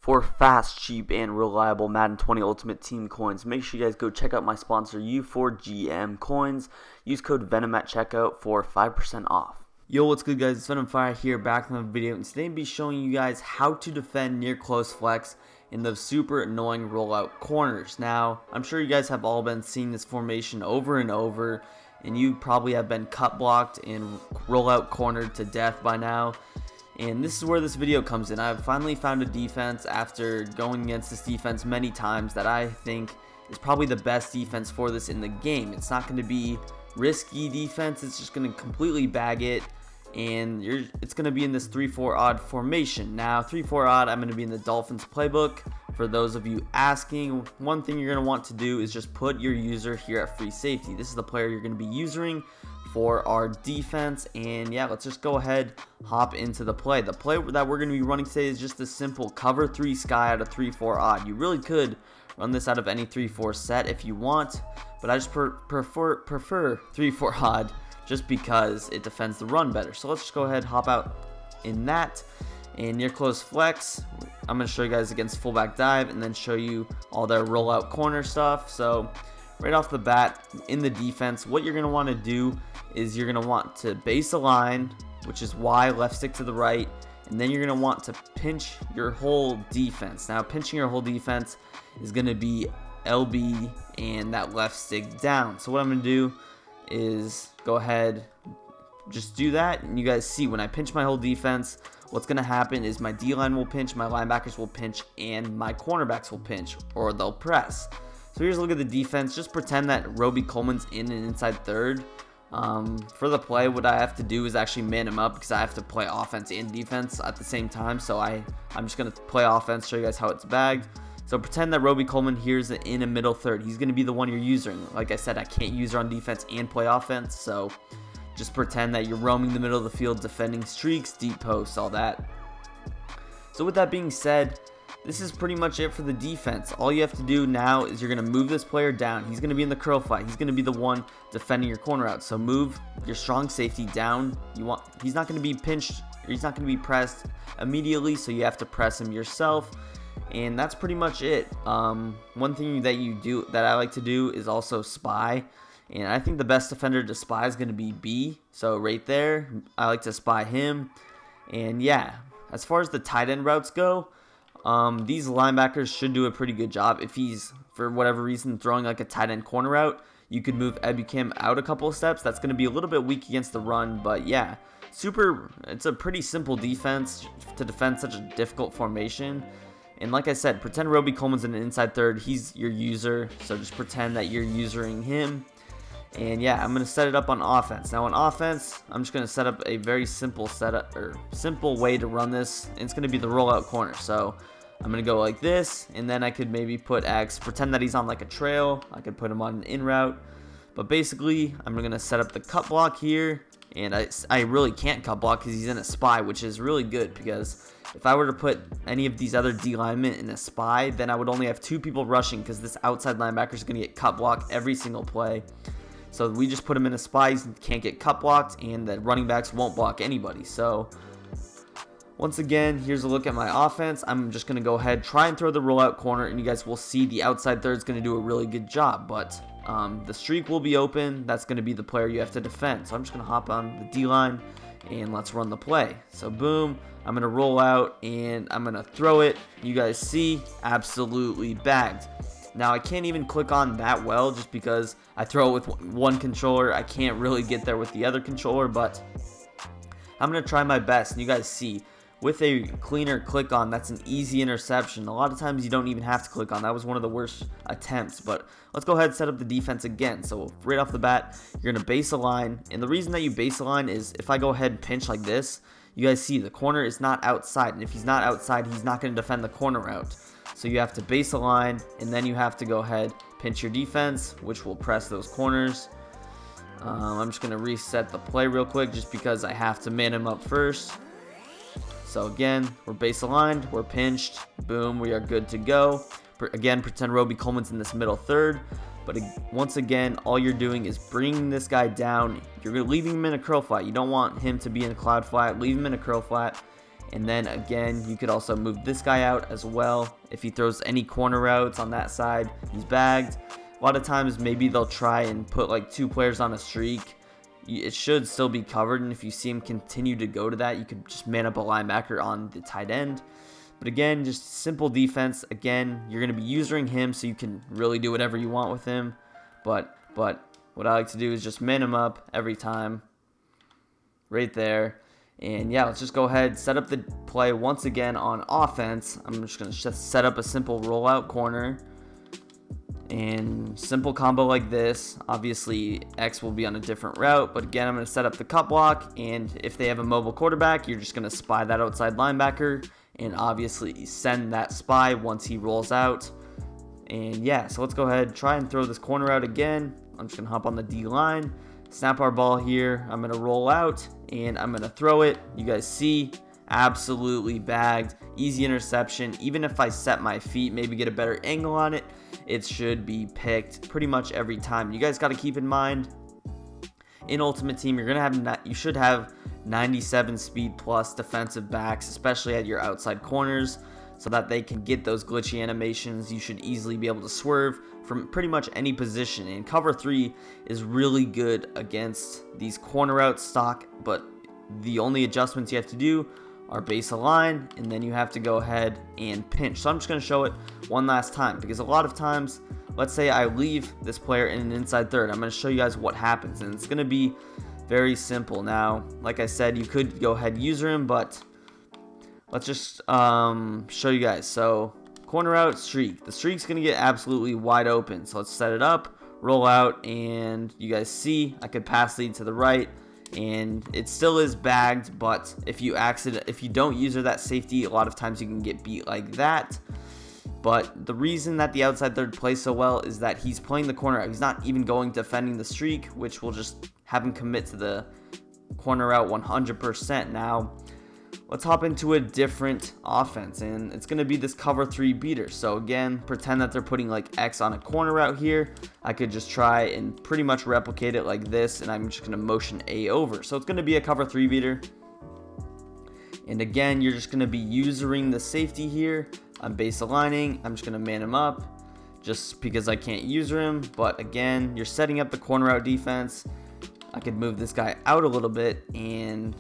For fast, cheap, and reliable Madden 20 Ultimate Team coins, make sure you guys go check out my sponsor U4GM Coins. Use code VENM at checkout for 5% off. Yo, what's good guys? It's VENM here back in the video, and today I'll be showing you guys how to defend near close flex in those super annoying rollout corners. Now, I'm sure you guys have all been seeing this formation over and over, and you probably have been cut blocked and rollout cornered to death by now. And this is where this video comes in. I've finally found a defense after going against this defense many times that I think is probably the best defense for this in the game. It's not going to be risky defense. It's just going to completely bag it. And it's going to be in this 3-4 odd formation. Now, 3-4 odd, I'm going to be in the Dolphins playbook. For those of you asking, one thing you're going to want to do is just put your user here at free safety. This is the player you're going to be using for our defense. And yeah, let's just go ahead, hop into the play. The play that we're going to be running today is just a simple cover 3 sky out of 3-4 odd. You really could run this out of any 3-4 set if you want, but I just prefer 3-4 odd just because it defends the run better. So let's just go ahead, hop out in that. And near close flex, I'm going to show you guys against fullback dive and then show you all their rollout corner stuff. So right off the bat, in the defense, what you're going to want to do is you're going to want to base a line, which is Y, left stick to the right, and then you're going to want to pinch your whole defense. Now, pinching your whole defense is going to be LB and that left stick down. So what I'm going to do is go ahead, just do that, and you guys see when I pinch my whole defense, what's going to happen is my D-line will pinch, my linebackers will pinch, and my cornerbacks will pinch, or they'll press. So here's a look at the defense. Just pretend that Roby Coleman's in an inside third. For the play, what I have to do is actually man him up because I have to play offense and defense at the same time. So I'm just going to play offense, show you guys how it's bagged. So pretend that Roby Coleman here's in a middle third. He's going to be the one you're using. Like I said, I can't use her on defense and play offense. So just pretend that you're roaming the middle of the field, defending streaks, deep posts, all that. So with that being said, this is pretty much it for the defense. All you have to do now is you're going to move this player down. He's going to be in the curl fight. He's going to be the one defending your corner out. So move your strong safety down. He's not going to be pinched, or he's not going to be pressed immediately, so you have to press him yourself. And that's pretty much it. One thing that I like to do is also spy. And I think the best defender to spy is going to be B. So right there, I like to spy him. And yeah, as far as the tight end routes go, these linebackers should do a pretty good job. If he's, for whatever reason, throwing like a tight end corner route, you could move Ebucam out a couple of steps. That's going to be a little bit weak against the run, but yeah, it's a pretty simple defense to defend such a difficult formation. And like I said, pretend Roby Coleman's in an inside third. He's your user, so just pretend that you're using him. And yeah, I'm going to set it up on offense. Now on offense, I'm just going to set up a very simple setup, or simple way to run this. And it's going to be the rollout corner. So I'm going to go like this, and then I could maybe put X, pretend that he's on like a trail. I could put him on an in route. But basically, I'm going to set up the cut block here. And I really can't cut block because he's in a spy, which is really good because if I were to put any of these other D linemen in a spy, then I would only have 2 people rushing because this outside linebacker is going to get cut blocked every single play. So we just put him in a spy, he can't get cut blocked, and the running backs won't block anybody. So once again, here's a look at my offense. I'm just going to go ahead, try and throw the rollout corner, and you guys will see the outside third is going to do a really good job. But the streak will be open. That's going to be the player you have to defend. So I'm just going to hop on the D-line, and let's run the play. So boom, I'm going to roll out, and I'm going to throw it. You guys see, absolutely bagged. Now, I can't even click on that well just because I throw it with one controller. I can't really get there with the other controller, but I'm going to try my best. And you guys see, with a cleaner click on, that's an easy interception. A lot of times you don't even have to click on. That was one of the worst attempts, but let's go ahead and set up the defense again. So right off the bat, you're going to base a line. And the reason that you base a line is if I go ahead and pinch like this, you guys see the corner is not outside. And if he's not outside, he's not going to defend the corner route. So you have to base a line, and then you have to go ahead, pinch your defense, which will press those corners. I'm just going to reset the play real quick just because I have to man him up first. So again, we're base aligned, we're pinched, boom, we are good to go. Again, pretend Roby Coleman's in this middle third. But once again, all you're doing is bringing this guy down. You're leaving him in a curl flat. You don't want him to be in a cloud flat. Leave him in a curl flat. And then again, you could also move this guy out as well. If he throws any corner routes on that side, he's bagged. A lot of times maybe they'll try and put like 2 players on a streak. It should still be covered, and if you see him continue to go to that, you could just man up a linebacker on the tight end. But again, just simple defense. Again, you're going to be using him so you can really do whatever you want with him. But what I like to do is just man him up every time right there. And yeah, let's just go ahead, set up the play once again on offense. I'm just going to set up a simple rollout corner. And simple combo like this. Obviously, X will be on a different route. But again, I'm going to set up the cut block. And if they have a mobile quarterback, you're just going to spy that outside linebacker. And obviously send that spy once he rolls out. And yeah, so let's go ahead, try and throw this corner out again. I'm just going to hop on the D line. Snap our ball here. I'm going to roll out and I'm going to throw it. You guys see, absolutely bagged. Easy interception. Even if I set my feet, maybe get a better angle on it, it should be picked pretty much every time. You guys got to keep in mind, in Ultimate Team, you should have 97 speed plus defensive backs, especially at your outside corners, so that they can get those glitchy animations. You should easily be able to swerve from pretty much any position, and cover 3 is really good against these corner out stock, but the only adjustments you have to do are base align, and then you have to go ahead and pinch. So I'm just going to show it one last time, because a lot of times, let's say I leave this player in an inside third, I'm going to show you guys what happens, and it's going to be very simple. Now, like I said, you could go ahead and user him, but let's just show you guys. So corner out streak. The streak's going to get absolutely wide open. So let's set it up, roll out, and you guys see I could pass lead to the right, and it still is bagged, but if you don't user that safety, a lot of times you can get beat like that. But the reason that the outside third plays so well is that he's playing the corner out. He's not even going defending the streak, which will just have him commit to the corner out 100%. Now, let's hop into a different offense, and it's going to be this cover 3 beater. So again, pretend that they're putting like X on a corner route here. I could just try and pretty much replicate it like this, and I'm just going to motion A over. So it's going to be a cover 3 beater. And again, you're just going to be using the safety here. I'm base aligning. I'm just going to man him up just because I can't user him. But again, you're setting up the corner out defense. I could move this guy out a little bit, and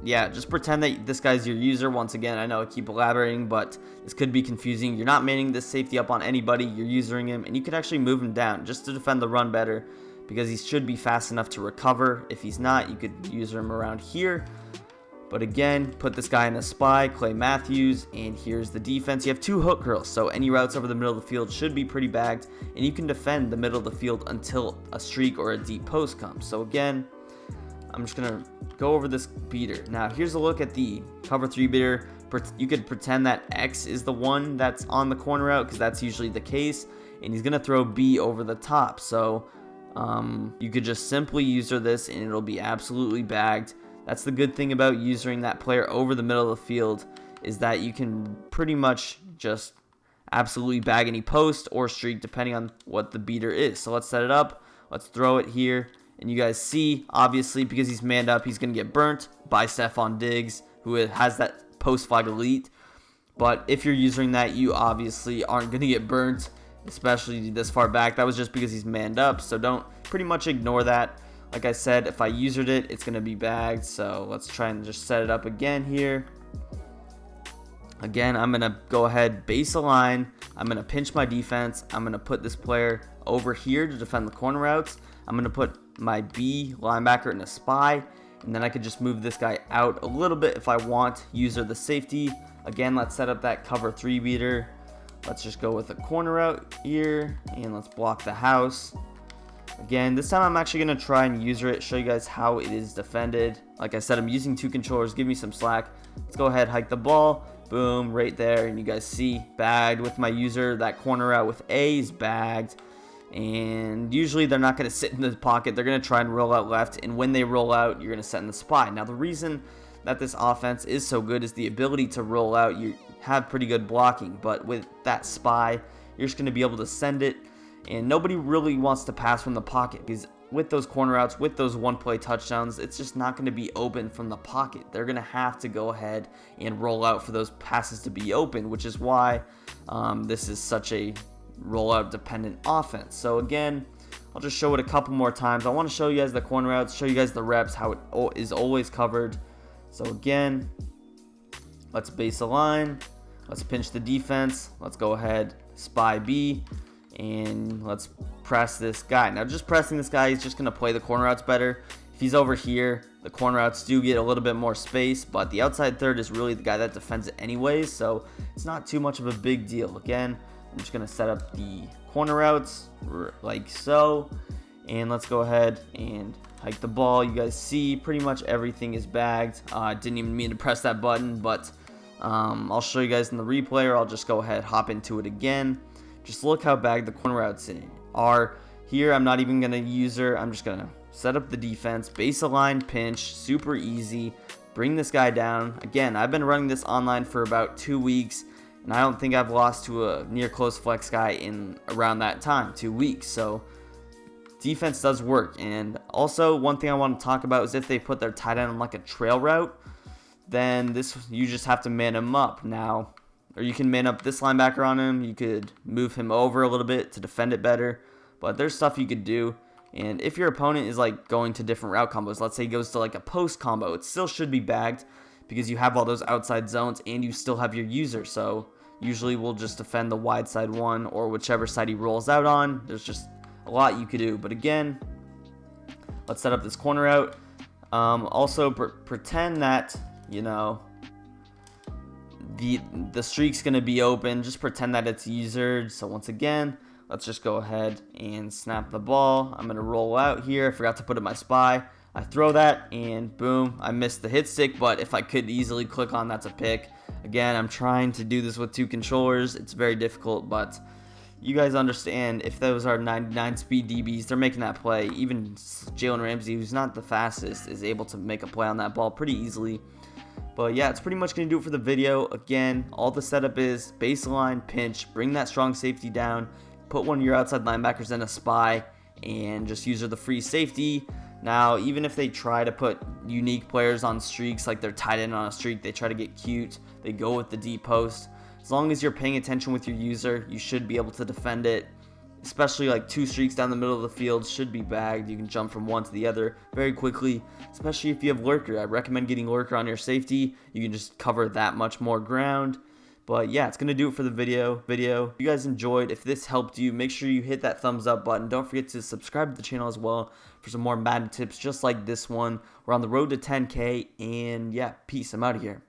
yeah, just pretend that this guy's your user. Once again, I know I keep elaborating, but this could be confusing. You're not manning this safety up on anybody. You're usering him, and you could actually move him down just to defend the run better, because he should be fast enough to recover. If he's not, you could user him around here. But again, put this guy in a spy, Clay Matthews, and here's the defense. You have 2 hook curls, so any routes over the middle of the field should be pretty bagged, and you can defend the middle of the field until a streak or a deep post comes. So again, I'm just going to go over this beater. Now, here's a look at the cover 3 beater. You could pretend that X is the one that's on the corner route, because that's usually the case, and he's going to throw B over the top. So you could just simply user this, and it'll be absolutely bagged. That's the good thing about using that player over the middle of the field, is that you can pretty much just absolutely bag any post or streak depending on what the beater is. So let's set it up. Let's throw it here. And you guys see, obviously, because he's manned up, he's going to get burnt by Stephon Diggs, who has that post flag elite. But if you're using that, you obviously aren't going to get burnt, especially this far back. That was just because he's manned up, so don't pretty much ignore that. Like I said, if I usered it, it's going to be bagged. So let's try and just set it up again here. Again, I'm going to go ahead, base align. I'm going to pinch my defense. I'm going to put this player over here to defend the corner routes. I'm going to put my B linebacker in a spy. And then I could just move this guy out a little bit if I want. User the safety. Again, let's set up that cover 3 beater. Let's just go with a corner route here. And let's block the house. Again, this time I'm actually going to try and user it, show you guys how it is defended. Like I said, I'm using 2 controllers. Give me some slack. Let's go ahead, hike the ball. Boom, right there. And you guys see, bagged with my user. That corner out with A is bagged. And usually they're not going to sit in the pocket. They're going to try and roll out left. And when they roll out, you're going to set in the spy. Now, the reason that this offense is so good is the ability to roll out. You have pretty good blocking. But with that spy, you're just going to be able to send it. And nobody really wants to pass from the pocket, because with those corner routes, with those one-play touchdowns, it's just not going to be open from the pocket. They're going to have to go ahead and roll out for those passes to be open, which is why this is such a rollout-dependent offense. So again, I'll just show it a couple more times. I want to show you guys the corner routes, show you guys the reps, how it is always covered. So again, let's base a line. Let's pinch the defense. Let's go ahead, spy B, and let's press this guy. Now, just pressing this guy, he's just going to play the corner routes better. If he's over here, the corner routes do get a little bit more space, but the outside third is really the guy that defends it anyways, so it's not too much of a big deal. Again, I'm just going to set up the corner routes like so, and let's go ahead and hike the ball. You guys see pretty much everything is bagged. I didn't even mean to press that button, but I'll show you guys in the replay, or I'll just go ahead, hop into it again. Just look how bagged the corner routes are here. I'm not even going to use her. I'm just going to set up the defense, base align, pinch, super easy. Bring this guy down. Again, I've been running this online for about 2 weeks, and I don't think I've lost to a near close flex guy in around that time, 2 weeks. So defense does work. And also, one thing I want to talk about is if they put their tight end on like a trail route, then you just have to man him up now. Or you can man up this linebacker on him. You could move him over a little bit to defend it better. But there's stuff you could do. And if your opponent is like going to different route combos, let's say he goes to like a post combo, it still should be bagged because you have all those outside zones and you still have your user. So usually we'll just defend the wide side one or whichever side he rolls out on. There's just a lot you could do. But again, let's set up this corner out. Also pretend that, you know, the streak's going to be open. Just pretend that it's usered. So once again, let's just go ahead and snap the ball. I'm going to roll out here. I forgot to put in my spy. I throw that, and boom, I missed the hit stick, but if I could easily click on, that's a pick. Again, I'm trying to do this with 2 controllers. It's very difficult, but you guys understand if those are 99 speed DBs, they're making that play. Even Jalen Ramsey, who's not the fastest, is able to make a play on that ball pretty easily. But yeah, it's pretty much going to do it for the video. Again, all the setup is baseline, pinch, bring that strong safety down, put one of your outside linebackers in a spy, and just use the free safety. Now, even if they try to put unique players on streaks, like they're tight end on a streak, they try to get cute, they go with the deep post. As long as you're paying attention with your user, you should be able to defend it. Especially like 2 streaks down the middle of the field should be bagged. You can jump from one to the other very quickly, especially if you have lurker. I recommend getting lurker on your safety. You can just cover that much more ground. But yeah, it's going to do it for the video. If you guys enjoyed, if this helped you, make sure you hit that thumbs up button. Don't forget to subscribe to the channel as well for some more Madden tips just like this one. We're on the road to 10K, and yeah, peace. I'm out of here.